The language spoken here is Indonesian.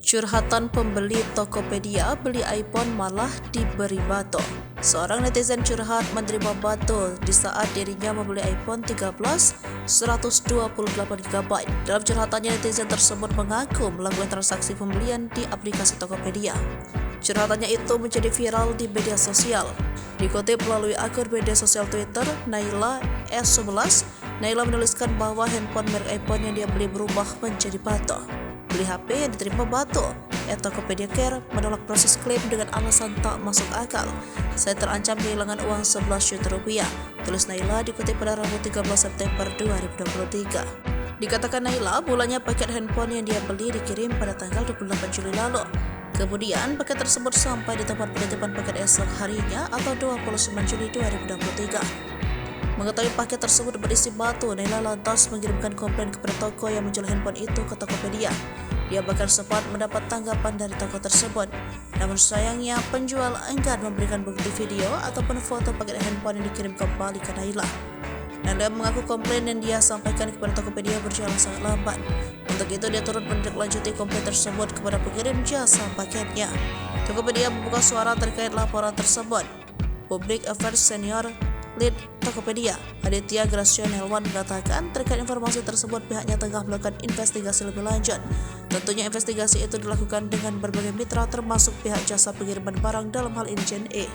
Curhatan pembeli Tokopedia beli iPhone malah diberi bato. Seorang netizen curhat menerima bato di saat dirinya membeli iPhone 13 128GB. Dalam curhatannya, netizen tersebut mengaku melakukan transaksi pembelian di aplikasi Tokopedia. Curhatannya itu menjadi viral di media sosial. Dikutip melalui akun media sosial Twitter, Naila S11, Naila menuliskan bahwa handphone merek iPhone yang dia beli berubah menjadi bato. Beli HP yang diterima bato. Tokopedia Care menolak proses klaim dengan alasan tak masuk akal. Saya terancam kehilangan uang 11 juta rupiah, tulis Naila dikutip pada Rabu 13 September 2023. Dikatakan Naila, mulanya paket handphone yang dia beli dikirim pada tanggal 28 Juli lalu. Kemudian paket tersebut sampai di tempat penitipan paket esok harinya atau 29 Juli 2023. Mengetahui paket tersebut berisi batu, Naila lantas mengirimkan komplain kepada toko yang menjual handphone itu ke Tokopedia. Dia bahkan sempat mendapat tanggapan dari toko tersebut. Namun sayangnya penjual enggan memberikan bukti video ataupun foto paket handphone yang dikirim kembali ke Naila. Naila mengaku komplain yang dia sampaikan kepada Tokopedia berjalan sangat lambat. Untuk itu dia turut menindaklanjuti komplain tersebut kepada pengirim jasa paketnya. Tokopedia membuka suara terkait laporan tersebut. Public Affairs Senior Lead Tokopedia, Aditya Gracianelwan mengatakan terkait informasi tersebut pihaknya tengah melakukan investigasi lebih lanjut. Tentunya investigasi itu dilakukan dengan berbagai mitra termasuk pihak jasa pengiriman barang dalam hal ini JNE.